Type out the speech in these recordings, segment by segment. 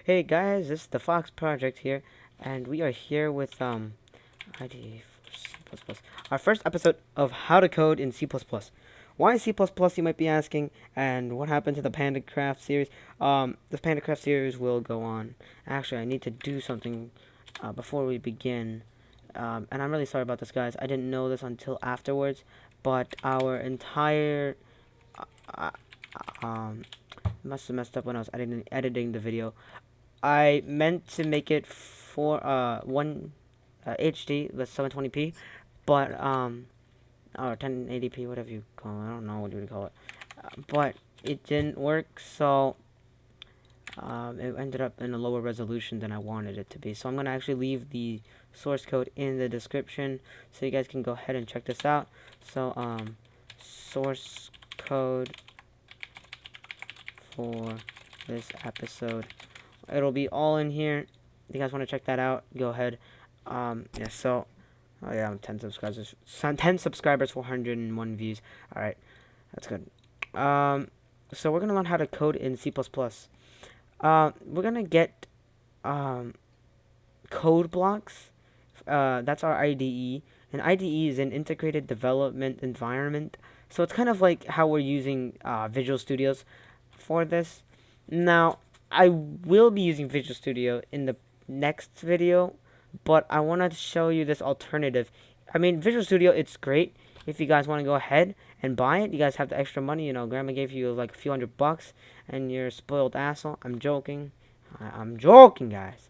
Hey guys, this is the Fox Project here, and we are here with ID for C++. Our first episode of how to code in C++. Why C++, you might be asking, and what happened to the PandaCraft series? The PandaCraft series will go on. Actually, I need to do something before we begin, and I'm really sorry about this, guys. I didn't know this until afterwards, but our entire uh, must have messed up when I was editing the video. I meant to make it for one HD with 720p, but or 1080p, whatever you call it. I don't know what you would call it, but it didn't work. So it ended up in a lower resolution than I wanted it to be. So I'm gonna actually leave the source code in the description, so you guys can go ahead and check this out. So source code for this episode. It'll be all in here. If you guys want to check that out, go ahead. Yeah, so, oh yeah, I'm 10 subscribers. 10 subscribers, 401 views. Alright, that's good. So we're going to learn how to code in C++. We're going to get, code blocks. That's our IDE. And IDE is an integrated development environment. So it's kind of like how we're using, Visual Studios for this. Now, I will be using Visual Studio in the next video, but I want to show you this alternative. I mean, Visual Studio, it's great. If you guys want to go ahead and buy it, you guys have the extra money. You know, Grandma gave you like a few $100 and you're a spoiled asshole. I'm joking. I'm joking, guys.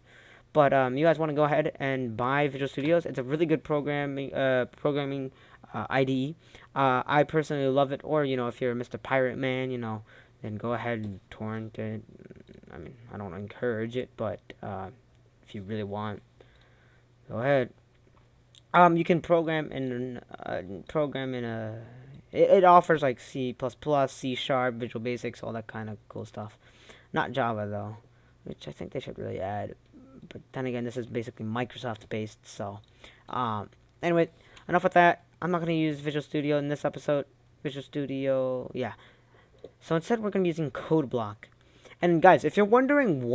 But you guys want to go ahead and buy Visual Studios. It's a really good programming IDE. I personally love it. Or, you know, if you're Mr. Pirate Man, you know, then go ahead and torrent it. I mean, I don't encourage it, but if you really want, go ahead. You can program in a. It offers like C++, C Sharp, Visual Basics, all that kind of cool stuff. Not Java though, which I think they should really add. But then again, this is basically Microsoft based. So, anyway, enough with that. I'm not gonna use Visual Studio in this episode. Visual Studio, yeah. So instead, we're gonna be using CodeBlock. And guys, if you're wondering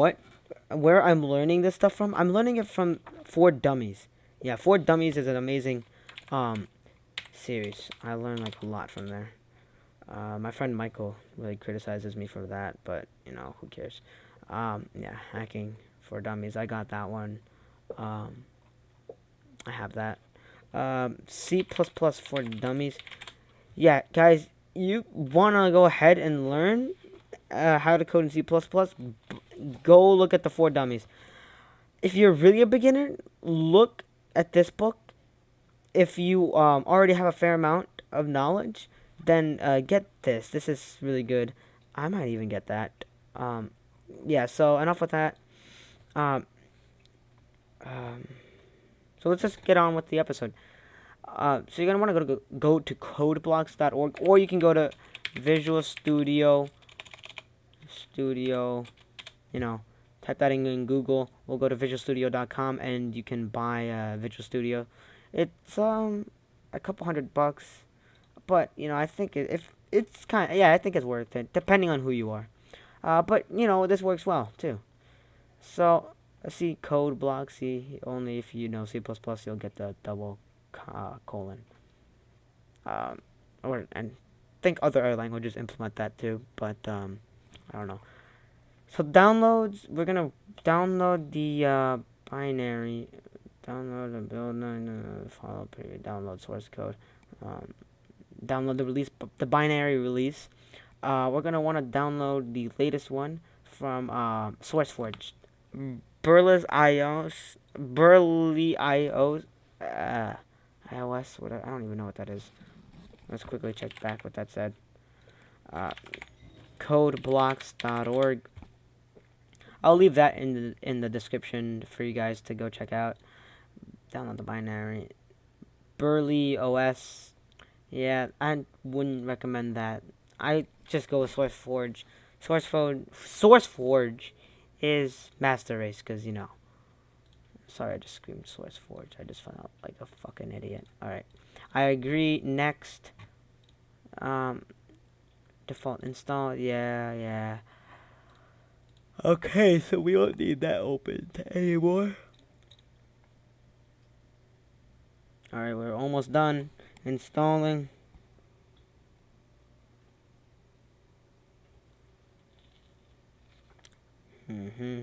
where I'm learning this stuff from, I'm learning it from For Dummies. Yeah, For Dummies is an amazing series. I learned like a lot from there. My friend Michael really criticizes me for that, but you know, who cares? Yeah, hacking for dummies. I got that one. I have that. C++ for dummies. Yeah, guys, you wanna go ahead and learn how to code in C++? Go look at the For Dummies. If you're really a beginner, look at this book. If you already have a fair amount of knowledge, then get this. This is really good. I might even get that. Yeah, so enough with that. Um, so let's just get on with the episode. So you're going to want to go to codeblocks.org, or you can go to Visual Studio, you know, type that in Google. We'll go to visualstudio.com and you can buy Visual Studio. It's a couple $100, but you know, I think if it's kind of, yeah, I think it's worth it depending on who you are. But you know, this works well too. So see code block. See, only if you know C++, you'll get the double colon. Or and think other languages implement that too, but I don't know. So downloads, we're gonna download the binary, download and build follow period, download source code, download the binary release. We're gonna want to download the latest one from SourceForge, Burley IO's iOS. Whatever, I don't even know what that is. Let's quickly check back what that said. Codeblocks.org. I'll leave that in the description for you guys to go check out. Download the binary. Burley OS. Yeah, I wouldn't recommend that. I just go with SourceForge. SourceForge is master race, because, you know. Sorry, I just screamed SourceForge. I just found out like a fucking idiot. Alright. I agree. Next. Default install. Yeah. Okay, so we don't need that open anymore. Alright, we're almost done installing. Mm-hmm.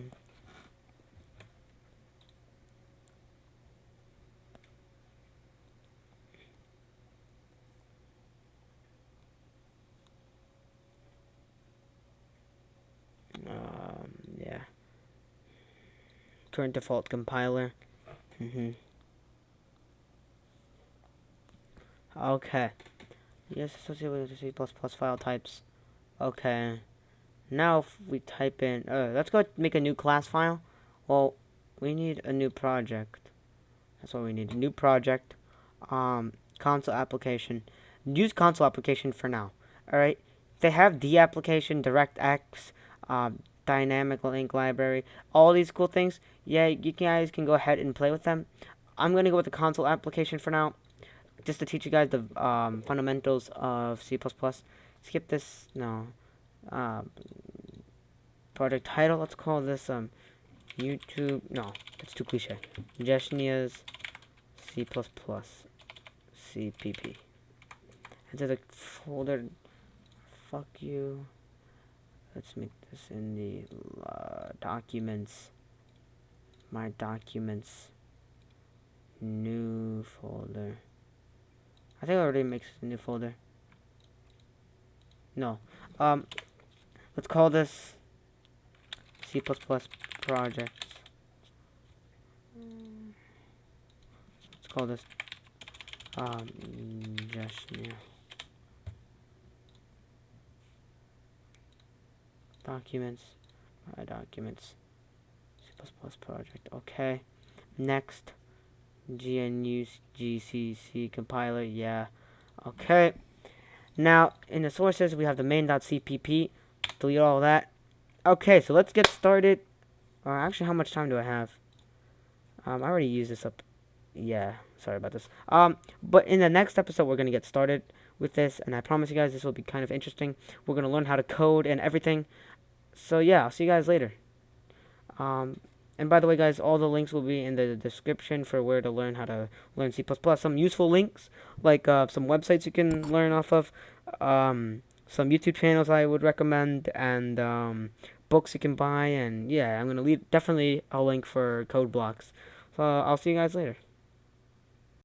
Yeah. Current default compiler. Mm-hmm. Okay. Yes, associated with C++ file types. Okay. Now if we type in, let's go make a new class file. Well, we need a new project. That's what we need. A new project. Console application. Use console application for now. Alright. They have D application, DirectX, dynamic link library, all these cool things. Yeah, you guys can go ahead and play with them. I'm gonna go with the console application for now, just to teach you guys the fundamentals of C++. Skip this. No. Um, project title. Let's call this YouTube. No, that's too cliche. Jesnia's C++ CPP. Enter the folder. Fuck you. Let's make this in the documents. My documents. New folder. I think I already makes a new folder. No. Let's call this C++ projects. Let's call this just new documents. My documents. C++ project. Okay. Next. GNU GCC compiler. Yeah. Okay. Now in the sources we have the main.cpp. Delete all that. Okay, so let's get started. Actually, how much time do I have? I already used this up. Yeah, sorry about this. But in the next episode, we're gonna get started with this, and I promise you guys this will be kind of interesting. We're gonna learn how to code and everything. So yeah, I'll see you guys later. And by the way, guys, all the links will be in the description for where to learn how to learn C++. Some useful links, like some websites you can learn off of, some YouTube channels I would recommend, and books you can buy. And yeah, I'm gonna leave definitely a link for code blocks. So I'll see you guys later.